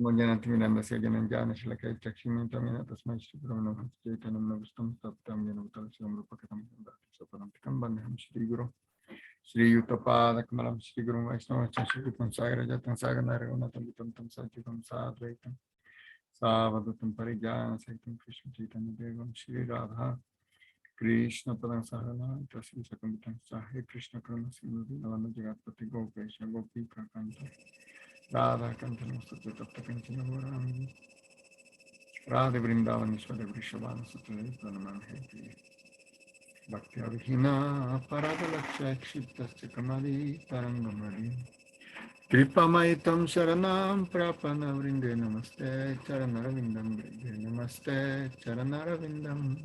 Manyanati Mirandasya Jananjana Shilakaya Chakshimi Tamina Tasmai Shri Guru Namaha Chaitanam Navastam Saptam Yanavatal Shivam Rupakatam Yandati Saparantikam Bandham Shri Guru Shri Yutapada Kamalam Shri Guru Vaishnava Chashritam Sagra Jatan Sagra Narayanatam Vitam Tam Sachitam Sadvaitam Savadatam Parijana Saitam Krishna Chaitanya Devam Shri Radha Krishna Padam Sahana Tasvi Sakambitam Sahe Krishna Karma Sindhu Navana Jagatpati Gopesha Gopi Kakanta Radha Kantana Sutta Tapta Kanchana Varami Radha Vrindavan Ishwara Vrishabhana Sutta Pranamam Heti Bhakti Avihina Parada Laksha Kshiptasya Kamali Tarangamari Kripamaitam Sharanam Prapana Vrinde Namaste Charanaravidam Vrinde Namaste Charanaravidam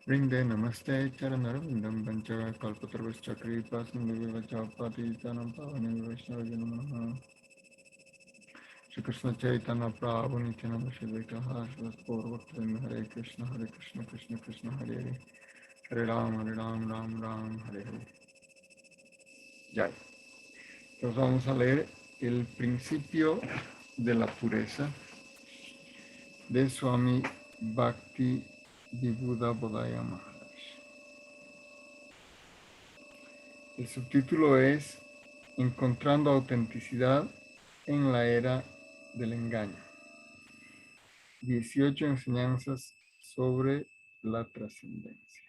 Vrinde Namaste Charanaravidam Pancha Kalpatarvascha Kripa Sindhu Vachapati Tanam Pavani Vaishnava Janamana Shri Krishna Chaitanya Prabhu Nityananda Shri Advaita Srivastava Gaura Hare Krishna Krishna Krishna Hare Hare Hare Ram Ram Ram Hare Hare. Ya. Entonces vamos a leer el principio de la pureza de Swami Bhakti Vibhuda Bodhaya Maharaj. El subtítulo es Encontrando autenticidad en la era del engaño. 18 enseñanzas sobre la trascendencia.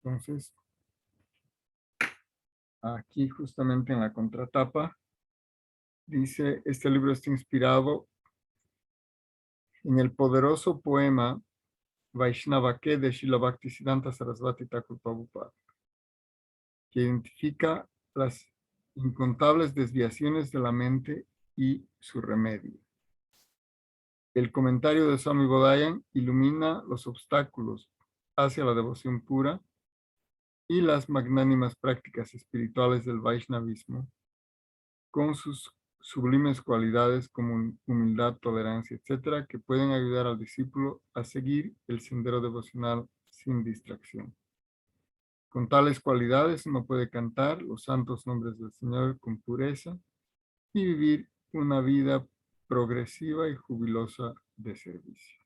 Entonces, aquí justamente en la contratapa dice, este libro está inspirado en el poderoso poema Vaishnava-ke de Srila Bhaktisiddhanta Sarasvati Thakur Prabhupada, que identifica las incontables desviaciones de la mente y su remedio. El comentario de Swami Bodhayan ilumina los obstáculos hacia la devoción pura y las magnánimas prácticas espirituales del Vaishnavismo, con sus sublimes cualidades como humildad, tolerancia, etcétera, que pueden ayudar al discípulo a seguir el sendero devocional sin distracción. Con tales cualidades uno puede cantar los santos nombres del Señor con pureza y vivir una vida progresiva y jubilosa de servicio.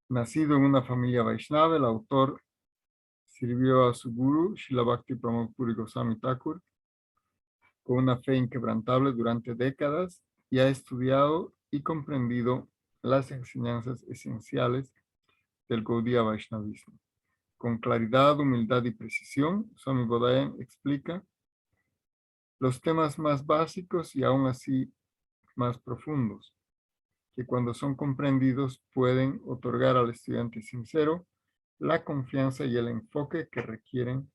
Nacido en una familia Vaishnava, el autor sirvió a su guru, Srila Bhakti Pramod Puri Goswami Thakur, con una fe inquebrantable durante décadas y ha estudiado y comprendido las enseñanzas esenciales del Gaudiya Vaishnavismo. Con claridad, humildad y precisión, Swami Bodhayan explica los temas más básicos y aún así más profundos, que cuando son comprendidos pueden otorgar al estudiante sincero la confianza y el enfoque que requieren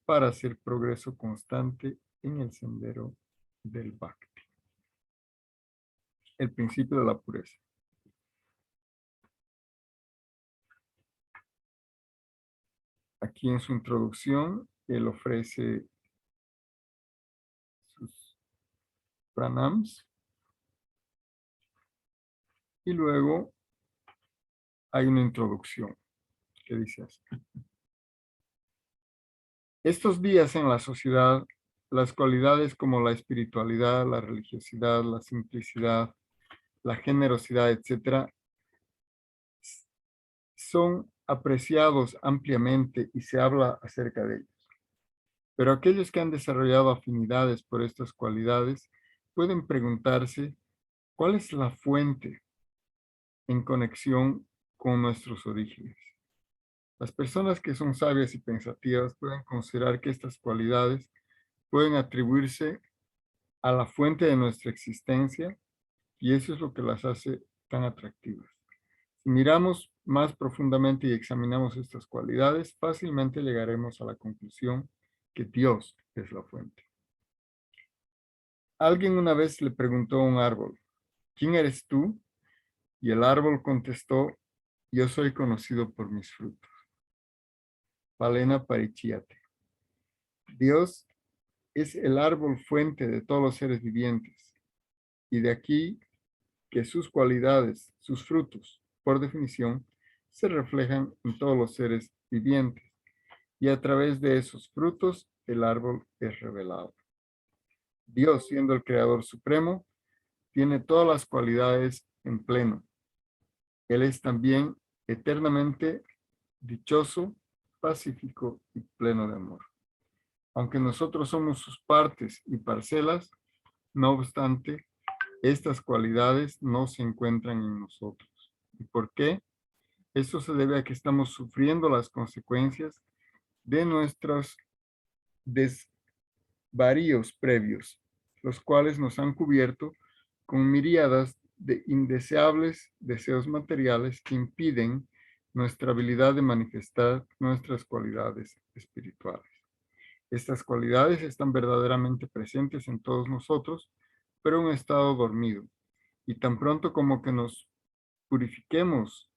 para hacer progreso constante en el sendero del Bhakti. El principio de la pureza. Aquí en su introducción, él ofrece sus pranams y luego hay una introducción que dice así. Estos días en la sociedad, las cualidades como la espiritualidad, la religiosidad, la simplicidad, la generosidad, etcétera, son apreciados ampliamente y se habla acerca de ellos. Pero aquellos que han desarrollado afinidades por estas cualidades pueden preguntarse cuál es la fuente en conexión con nuestros orígenes. Las personas que son sabias y pensativas pueden considerar que estas cualidades pueden atribuirse a la fuente de nuestra existencia y eso es lo que las hace tan atractivas. Si miramos más profundamente y examinamos estas cualidades, fácilmente llegaremos a la conclusión que Dios es la fuente. Alguien una vez le preguntó a un árbol, ¿quién eres tú? Y el árbol contestó, yo soy conocido por mis frutos. Palena Parichiyate. Dios es el árbol fuente de todos los seres vivientes. Y de aquí que sus cualidades, sus frutos, por definición, se reflejan en todos los seres vivientes. y a través de esos frutos el árbol es revelado. Dios, siendo el Creador Supremo, tiene todas las cualidades en pleno. Él es también eternamente dichoso, pacífico y pleno de amor. Aunque nosotros somos sus partes y parcelas, no obstante, estas cualidades no se encuentran en nosotros. ¿Y por qué? Eso se debe a que estamos sufriendo las consecuencias de nuestros desvaríos previos, los cuales nos han cubierto con miríadas de indeseables deseos materiales que impiden nuestra habilidad de manifestar nuestras cualidades espirituales. Estas cualidades están verdaderamente presentes en todos nosotros, pero en un estado dormido. Y tan pronto como que nos purifiquemos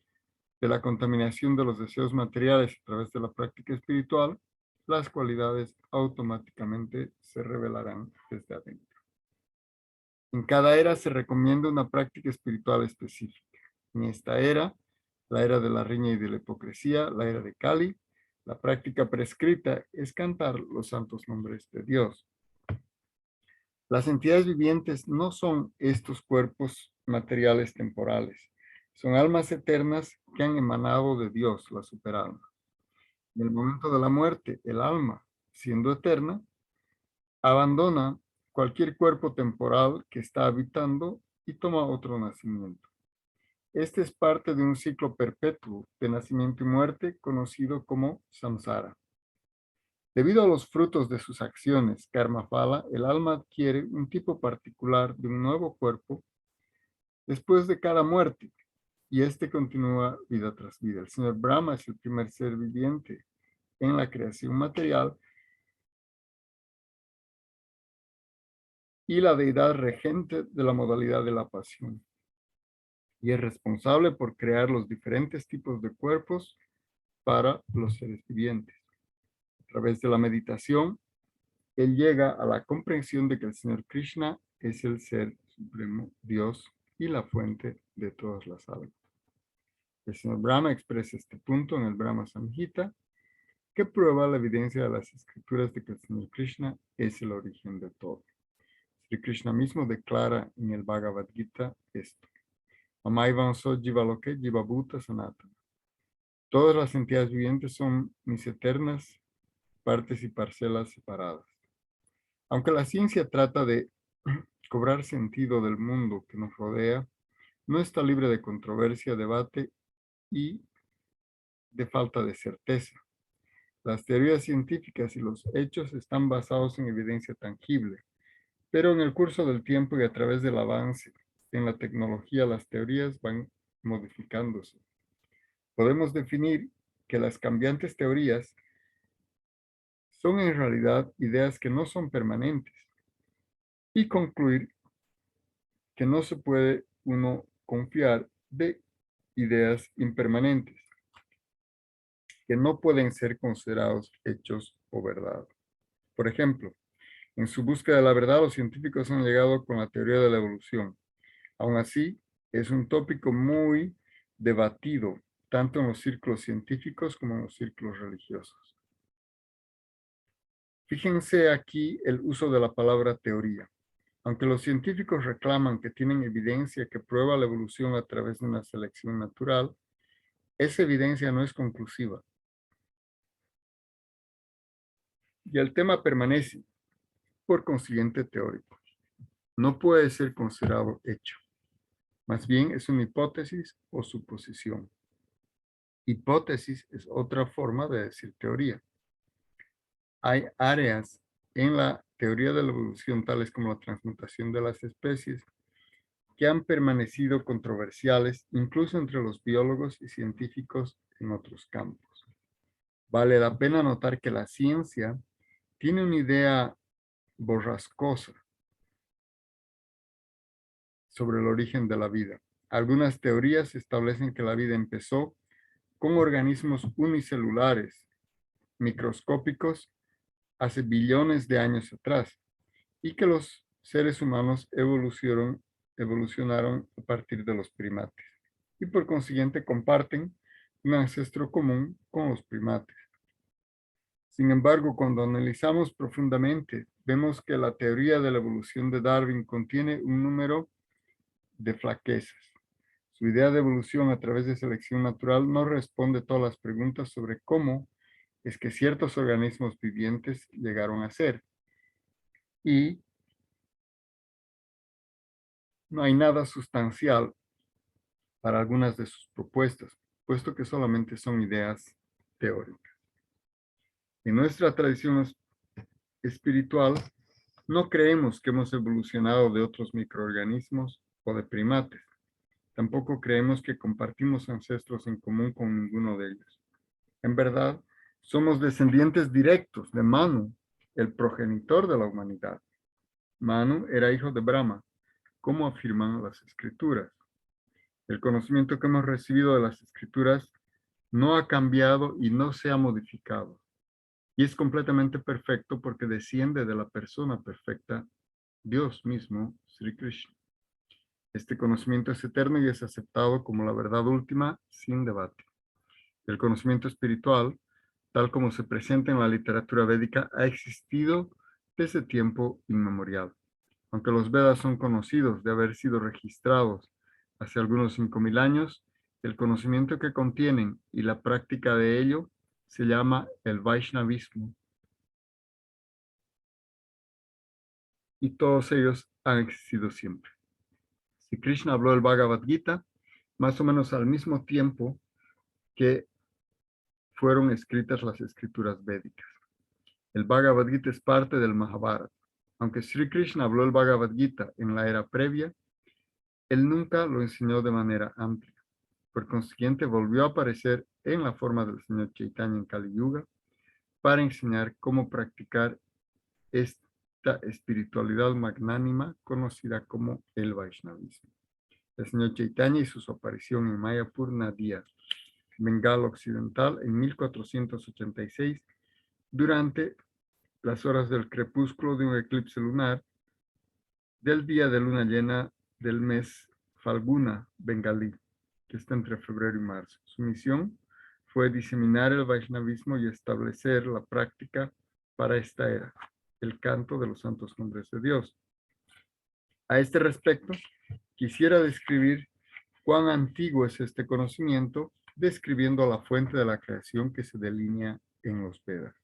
de la contaminación de los deseos materiales a través de la práctica espiritual, las cualidades automáticamente se revelarán desde adentro. En cada era se recomienda una práctica espiritual específica. En esta era, la era de la riña y de la hipocresía, la era de Kali, la práctica prescrita es cantar los santos nombres de Dios. Las entidades vivientes no son estos cuerpos materiales temporales, son almas eternas que han emanado de Dios, la superalma. En el momento de la muerte, el alma, siendo eterna, abandona cualquier cuerpo temporal que está habitando y toma otro nacimiento. Este es parte de un ciclo perpetuo de nacimiento y muerte conocido como samsara. Debido a los frutos de sus acciones, karma phala, el alma adquiere un tipo particular de un nuevo cuerpo después de cada muerte, y este continúa vida tras vida. El señor Brahma es el primer ser viviente en la creación material y la deidad regente de la modalidad de la pasión, y es responsable por crear los diferentes tipos de cuerpos para los seres vivientes. A través de la meditación, él llega a la comprensión de que el Señor Krishna es el Ser Supremo, Dios y la fuente de todas las almas. El Señor Brahma expresa este punto en el Brahma Samhita, que prueba la evidencia de las escrituras de que el Señor Krishna es el origen de todo. Sri Krishna mismo declara en el Bhagavad Gita esto. Amaivam so jivaloke jivabhuta sanatana. Todas las entidades vivientes son mis eternas partes y parcelas separadas. Aunque la ciencia trata de cobrar sentido del mundo que nos rodea, no está libre de controversia, debate y de falta de certeza. Las teorías científicas y los hechos están basados en evidencia tangible, pero en el curso del tiempo y a través del avance en la tecnología, las teorías van modificándose. Podemos definir que las cambiantes teorías son en realidad ideas que no son permanentes y concluir que no se puede uno confiar de ideas impermanentes que no pueden ser considerados hechos o verdad. Por ejemplo, en su búsqueda de la verdad, los científicos han llegado con la teoría de la evolución. Aún así, es un tópico muy debatido, tanto en los círculos científicos como en los círculos religiosos. Fíjense aquí el uso de la palabra teoría. Aunque los científicos reclaman que tienen evidencia que prueba la evolución a través de una selección natural, esa evidencia no es conclusiva. Y el tema permanece, por consiguiente, teórico. No puede ser considerado hecho. Más bien es una hipótesis o suposición. Hipótesis es otra forma de decir teoría. Hay áreas en la teoría de la evolución, tales como la transmutación de las especies, que han permanecido controversiales incluso entre los biólogos y científicos en otros campos. Vale la pena notar que la ciencia tiene una idea borrascosa sobre el origen de la vida. Algunas teorías establecen que la vida empezó con organismos unicelulares, microscópicos, hace billones de años atrás, y que los seres humanos evolucionaron a partir de los primates, y por consiguiente comparten un ancestro común con los primates. Sin embargo, cuando analizamos profundamente, vemos que la teoría de la evolución de Darwin contiene un número de flaquezas. Su idea de evolución a través de selección natural no responde todas las preguntas sobre cómo es que ciertos organismos vivientes llegaron a ser. Y no hay nada sustancial para algunas de sus propuestas, puesto que solamente son ideas teóricas. En nuestra tradición espiritual, no creemos que hemos evolucionado de otros microorganismos o de primates. Tampoco creemos que compartimos ancestros en común con ninguno de ellos. En verdad, somos descendientes directos de Manu, el progenitor de la humanidad. Manu era hijo de Brahma, como afirman las escrituras. El conocimiento que hemos recibido de las escrituras no ha cambiado y no se ha modificado. Y es completamente perfecto porque desciende de la persona perfecta, Dios mismo, Sri Krishna. Este conocimiento es eterno y es aceptado como la verdad última sin debate. El conocimiento espiritual, tal como se presenta en la literatura védica, ha existido desde tiempo inmemorial. Aunque los Vedas son conocidos de haber sido registrados hace algunos 5000 años, el conocimiento que contienen y la práctica de ello se llama el Vaishnavismo. Y todos ellos han existido siempre. Si Krishna habló el Bhagavad Gita, más o menos al mismo tiempo que fueron escritas las escrituras védicas. El Bhagavad Gita es parte del Mahabharata. Aunque Sri Krishna habló el Bhagavad Gita en la era previa, él nunca lo enseñó de manera amplia. Por consiguiente, volvió a aparecer en la forma del señor Chaitanya en Kali Yuga para enseñar cómo practicar esta espiritualidad magnánima conocida como el Vaishnavismo. El señor Chaitanya hizo su aparición en Mayapur, Nadia, Bengala Occidental, en 1486, durante las horas del crepúsculo de un eclipse lunar del día de luna llena del mes Falguna bengalí, que está entre febrero y marzo. Su misión fue diseminar el Vaishnavismo y establecer la práctica para esta era, el canto de los santos nombres de Dios. A este respecto, quisiera describir cuán antiguo es este conocimiento, describiendo la fuente de la creación que se delinea en los Vedas.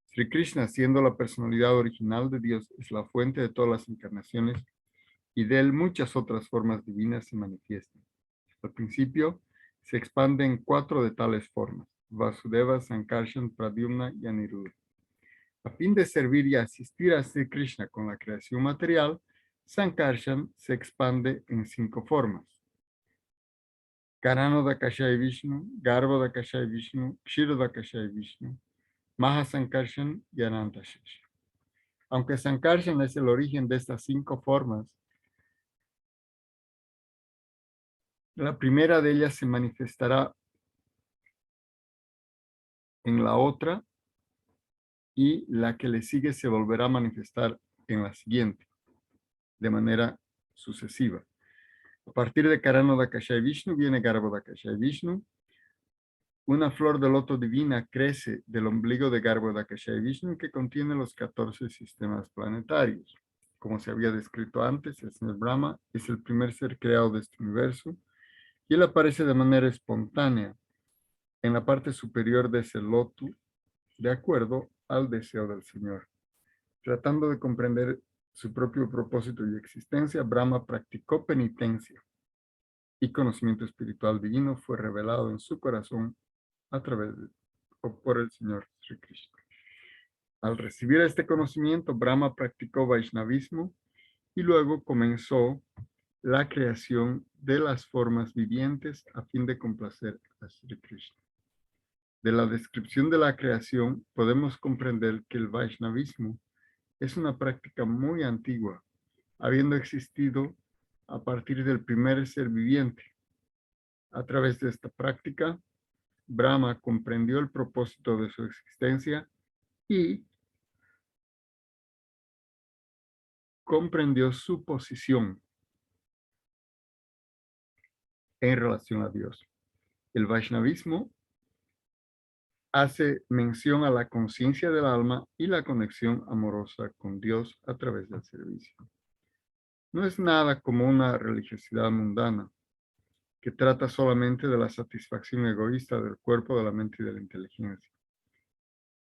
Sri Krishna, siendo la personalidad original de Dios, es la fuente de todas las encarnaciones y de él muchas otras formas divinas se manifiestan. Al principio, se expande en 4 de tales formas: Vasudeva, Sankarshan, Pradyumna y Aniruddha. A fin de servir y asistir a Sri Krishna con la creación material, Sankarshan se expande en 5 formas: Karanodakashaya Vishnu, Garbhodakashaya Vishnu, Kshirodakashaya Vishnu, Mahasankarshan y Anantashesh. Aunque Sankarshan es el origen de estas 5 formas, la primera de ellas se manifestará en la otra y la que le sigue se volverá a manifestar en la siguiente, de manera sucesiva. A partir de Karanodakashaya Vishnu viene Garbhodakashaya Vishnu. Una flor de loto divina crece del ombligo de Garbhodakashaya Vishnu, que contiene los 14 sistemas planetarios. Como se había descrito antes, el señor Brahma es el primer ser creado de este universo y él aparece de manera espontánea en la parte superior de ese loto, de acuerdo al deseo del Señor. Tratando de comprender su propio propósito y existencia, Brahma practicó penitencia y conocimiento espiritual divino fue revelado en su corazón a través de, o por el Señor Sri Krishna. Al recibir este conocimiento, Brahma practicó Vaishnavismo y luego comenzó la creación de las formas vivientes a fin de complacer a Sri Krishna. De la descripción de la creación podemos comprender que el Vaishnavismo es una práctica muy antigua, habiendo existido a partir del primer ser viviente. A través de esta práctica, Brahma comprendió el propósito de su existencia y comprendió su posición en relación a Dios. El Vaishnavismo hace mención a la conciencia del alma y la conexión amorosa con Dios a través del servicio. No es nada como una religiosidad mundana que trata solamente de la satisfacción egoísta del cuerpo, de la mente y de la inteligencia.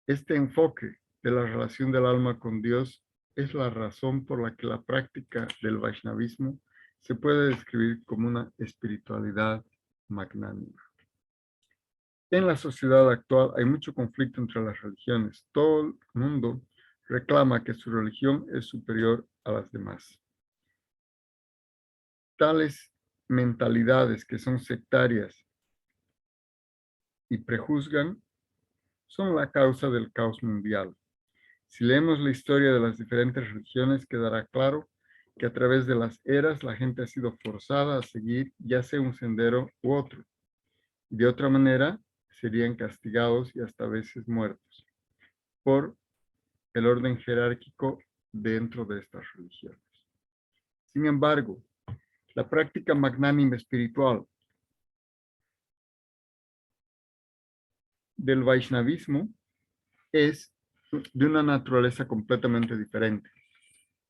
Este enfoque de la relación del alma con Dios es la razón por la que la práctica del Vaishnavismo se puede describir como una espiritualidad magnánima. En la sociedad actual hay mucho conflicto entre las religiones. Todo el mundo reclama que su religión es superior a las demás. Tales mentalidades que son sectarias y prejuzgan son la causa del caos mundial. Si leemos la historia de las diferentes religiones, quedará claro que a través de las eras la gente ha sido forzada a seguir ya sea un sendero u otro. De otra manera, serían castigados y hasta a veces muertos por el orden jerárquico dentro de estas religiones. Sin embargo, la práctica magnánima espiritual del Vaishnavismo es de una naturaleza completamente diferente.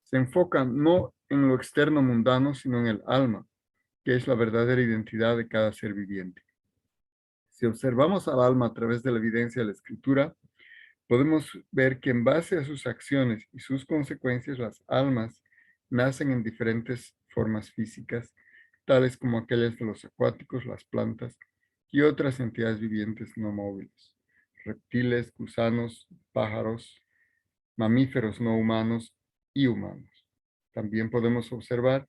Se enfoca no en lo externo mundano, sino en el alma, que es la verdadera identidad de cada ser viviente. Si observamos al alma a través de la evidencia de la escritura, podemos ver que en base a sus acciones y sus consecuencias, las almas nacen en diferentes formas físicas, tales como aquellas de los acuáticos, las plantas y otras entidades vivientes no móviles, reptiles, gusanos, pájaros, mamíferos no humanos y humanos. También podemos observar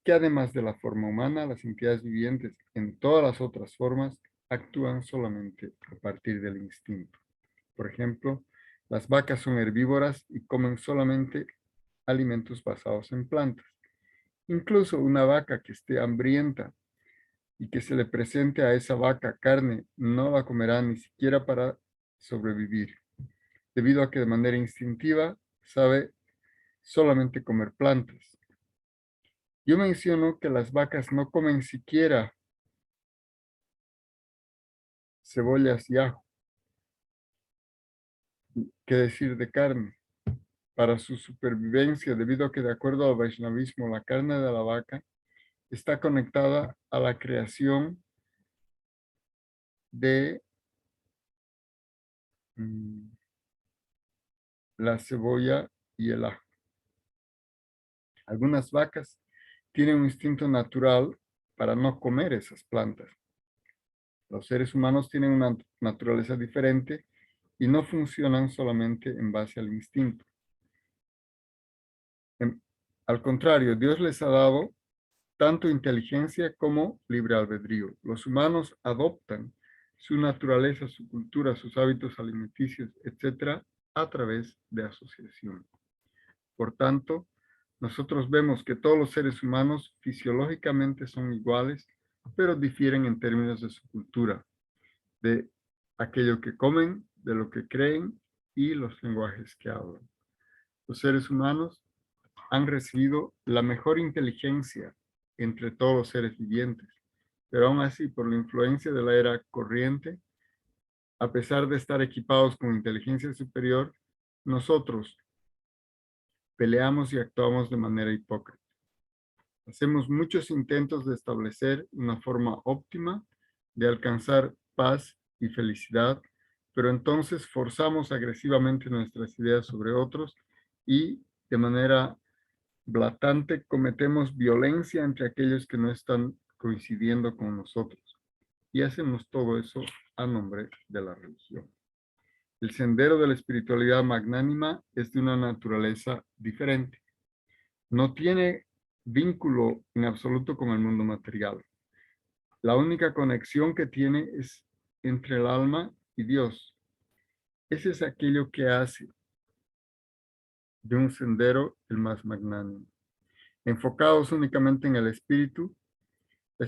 que además de la forma humana, las entidades vivientes en todas las otras formas actúan solamente a partir del instinto. Por ejemplo, las vacas son herbívoras y comen solamente alimentos basados en plantas. Incluso una vaca que esté hambrienta y que se le presente a esa vaca carne, no la comerá ni siquiera para sobrevivir, debido a que de manera instintiva sabe solamente comer plantas. Yo menciono que las vacas no comen siquiera cebollas y ajo, qué decir de carne, para su supervivencia, debido a que de acuerdo al Vaishnavismo, la carne de la vaca está conectada a la creación de la cebolla y el ajo. Algunas vacas tienen un instinto natural para no comer esas plantas. Los seres humanos tienen una naturaleza diferente y no funcionan solamente en base al instinto. Al contrario, Dios les ha dado tanto inteligencia como libre albedrío. Los humanos adoptan su naturaleza, su cultura, sus hábitos alimenticios, etcétera, a través de asociación. Por tanto, nosotros vemos que todos los seres humanos fisiológicamente son iguales, pero difieren en términos de su cultura, de aquello que comen, de lo que creen y los lenguajes que hablan. Los seres humanos han recibido la mejor inteligencia entre todos los seres vivientes, pero aún así, por la influencia de la era corriente, a pesar de estar equipados con inteligencia superior, nosotros peleamos y actuamos de manera hipócrita. Hacemos muchos intentos de establecer una forma óptima de alcanzar paz y felicidad, pero entonces forzamos agresivamente nuestras ideas sobre otros y de manera blatante cometemos violencia entre aquellos que no están coincidiendo con nosotros. Y hacemos todo eso a nombre de la religión. El sendero de la espiritualidad magnánima es de una naturaleza diferente. No tiene vínculo en absoluto con el mundo material. La única conexión que tiene es entre el alma y Dios. Ese es aquello que hace de un sendero el más magnánimo. Enfocados únicamente en el espíritu, la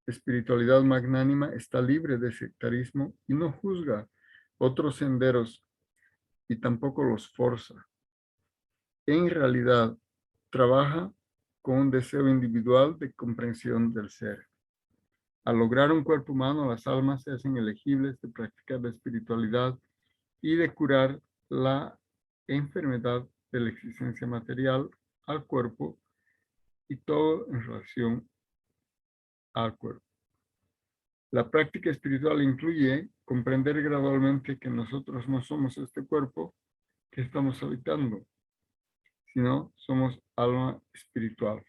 espiritualidad magnánima está libre de sectarismo y no juzga otros senderos y tampoco los forza. En realidad, trabaja con un deseo individual de comprensión del ser. Al lograr un cuerpo humano, las almas se hacen elegibles de practicar la espiritualidad y de curar la enfermedad de la existencia material al cuerpo y todo en relación al cuerpo. La práctica espiritual incluye comprender gradualmente que nosotros no somos este cuerpo que estamos habitando, sino somos alma espiritual.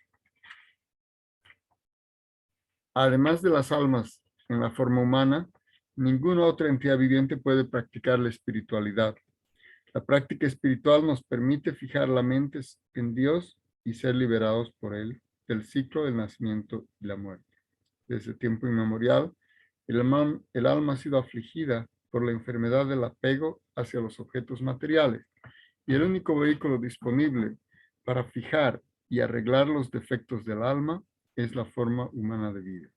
Además de las almas en la forma humana, ninguna otra entidad viviente puede practicar la espiritualidad. La práctica espiritual nos permite fijar la mente en Dios y ser liberados por Él del ciclo del nacimiento y la muerte. Desde tiempo inmemorial, el alma ha sido afligida por la enfermedad del apego hacia los objetos materiales y el único vehículo disponible para fijar y arreglar los defectos del alma es la forma humana de vida.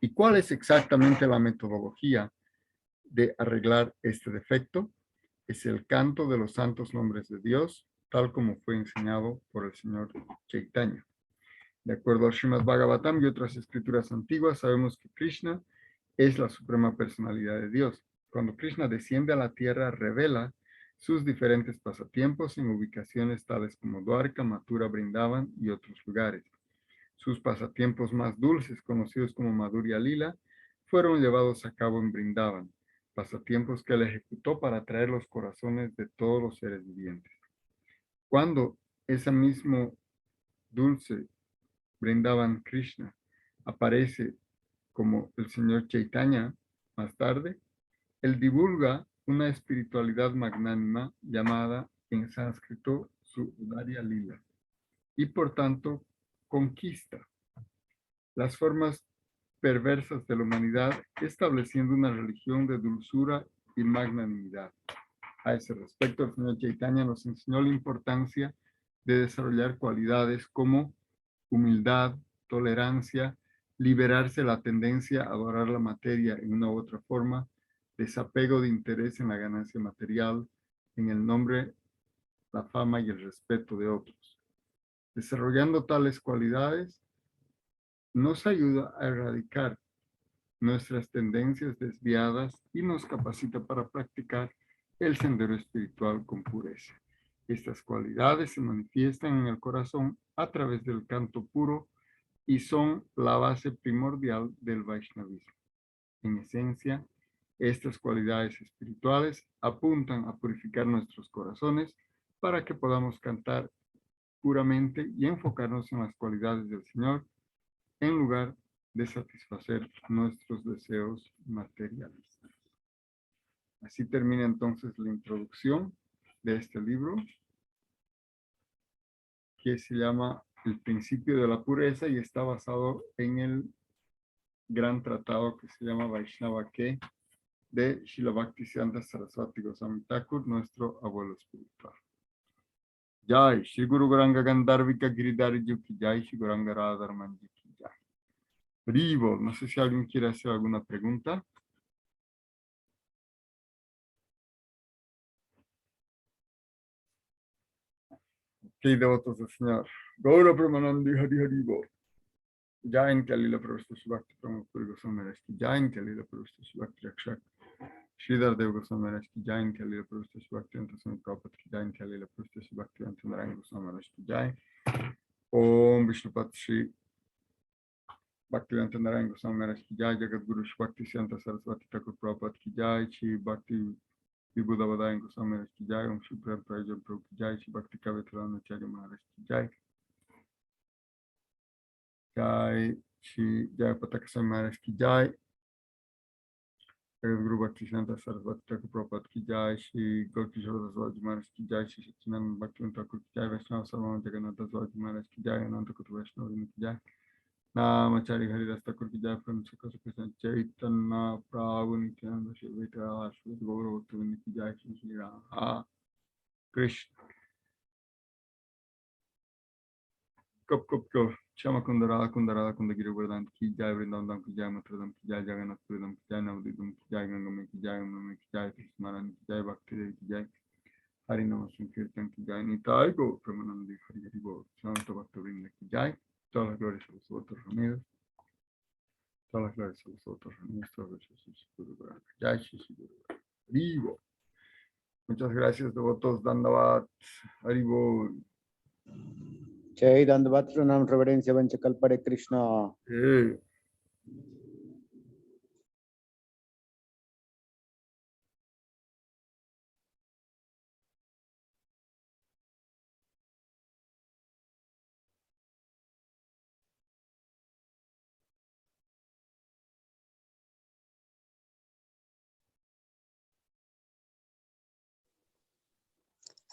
¿Y cuál es exactamente la metodología de arreglar este defecto? Es el canto de los santos nombres de Dios, tal como fue enseñado por el señor Chaitanya. De acuerdo al Srimad Bhagavatam y otras escrituras antiguas, sabemos que Krishna es la suprema personalidad de Dios. Cuando Krishna desciende a la tierra, revela sus diferentes pasatiempos en ubicaciones tales como Dwarka, Mathura, Vrindavan y otros lugares. Sus pasatiempos más dulces, conocidos como Madhurya Lila, fueron llevados a cabo en Vrindavan, pasatiempos que él ejecutó para atraer los corazones de todos los seres vivientes. Cuando ese mismo dulce Vrindavan Krishna aparece como el señor Chaitanya más tarde, él divulga una espiritualidad magnánima llamada en sánscrito Sudarya Lila y por tanto conquista las formas perversas de la humanidad estableciendo una religión de dulzura y magnanimidad. A ese respecto, el señor Chaitanya nos enseñó la importancia de desarrollar cualidades como humildad, tolerancia, liberarse de la tendencia a adorar la materia en una u otra forma, desapego de interés en la ganancia material, en el nombre, la fama y el respeto de otros. Desarrollando tales cualidades, nos ayuda a erradicar nuestras tendencias desviadas y nos capacita para practicar el sendero espiritual con pureza. Estas cualidades se manifiestan en el corazón a través del canto puro y son la base primordial del Vaishnavismo. En esencia, estas cualidades espirituales apuntan a purificar nuestros corazones para que podamos cantar puramente y enfocarnos en las cualidades del Señor en lugar de satisfacer nuestros deseos materialistas. Así termina entonces la introducción de este libro, que se llama El principio de la pureza y está basado en el gran tratado que se llama Vaishnava Ke de Srila Bhaktisiddhanta Saraswati Goswami Thakur, nuestro abuelo espiritual. Jai, Shri Guru Garanga Gandharvika Giridhari Yuki Jai, Shri Guranga Radharman Yuki Jai. Brivo, no sé si alguien quiere hacer alguna pregunta. Ok, devotos del Señor. Gaura Pramanandi Hari Hari Bol. Jain Kalila Pravasta Subhakti Pramapuri Goswami Maharaj ki Jain Kalila Pravasta Subhakti Rakshak Sridhar Dev Goswami Maharaj ki Jain Kalila Pravasta Subhakti Anta Swami Prabhupada ki Jain Kalila Pravasta Subhakti Anta Narayana Goswami Maharaj ki Jain. Om Vishnupat Shri Bhaktivedanta Narayana Goswami Maharaj ki Jai. Jagat Guru Shri Bhakti Siddhanta Saraswati Thakur Prabhupada ki Jai. Shri Bhakti Vibhuddhavadaya Goswami Maharaj ki Jai. Om Shri Prem Prayojan Prabhu ki Jai. Shri Bhakti Kavitarana Acharya Maharaj ki Jai. Jai Shri Jai Pataka Swami Maharaj ki Jai. Jagat Guru Bhakti Siddhanta Saraswati Thakur Prabhupada ki Jai. Shri Gaur Kishore Das Maharaj ki Jai. Shri Satchidananda Bhaktivinoda Thakur ki Jai. Vaishnava Sarvabhauma Jagannath Das Maharaj ki Jai. Ananta Kutu Vaishnava ki Jai. Namachari Haridas Thakur ki Jai. From Sukha Krishna Chaitanya Prabhu Nityananda Shri Vaitara Shri Gaura Bhaktivinoda ki Jai. Shri Radha Krishna. Cup Shama Kundara Kundara Kundagiri Vardhan ki Jai. Vrindavan ki Jai. Matradam ki Jai. Jagannath Puridam ki Jai. Navadidam ki Jai. Gangame ki Jai. Mame ki Jai. Krishnaran ki Jai. Bhakti Devi ki Jai. Hari Nama Sankirtan ki Jai. Nitai Go Pramanandi Hari Hari Bo. Santa Bhakta Vrinda ki Jai. Todas las glorias a los votos reunidos. gracias a vosotros, nuestros gracias. Jai Shri Guru. Haribo. Muchas gracias, devotos. Dandavat. Haribo. Jai Dandavat Pranam Reverencia Vanchakalpare Krishna.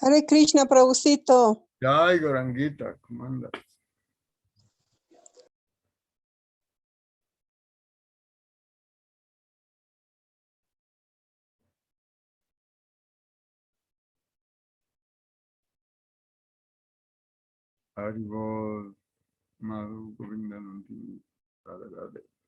Hare Krishna, Prabhucito. Jai Gorangita, ¿cómo andas? Haribo. Madhu Govinda Nandini. Radha Radha.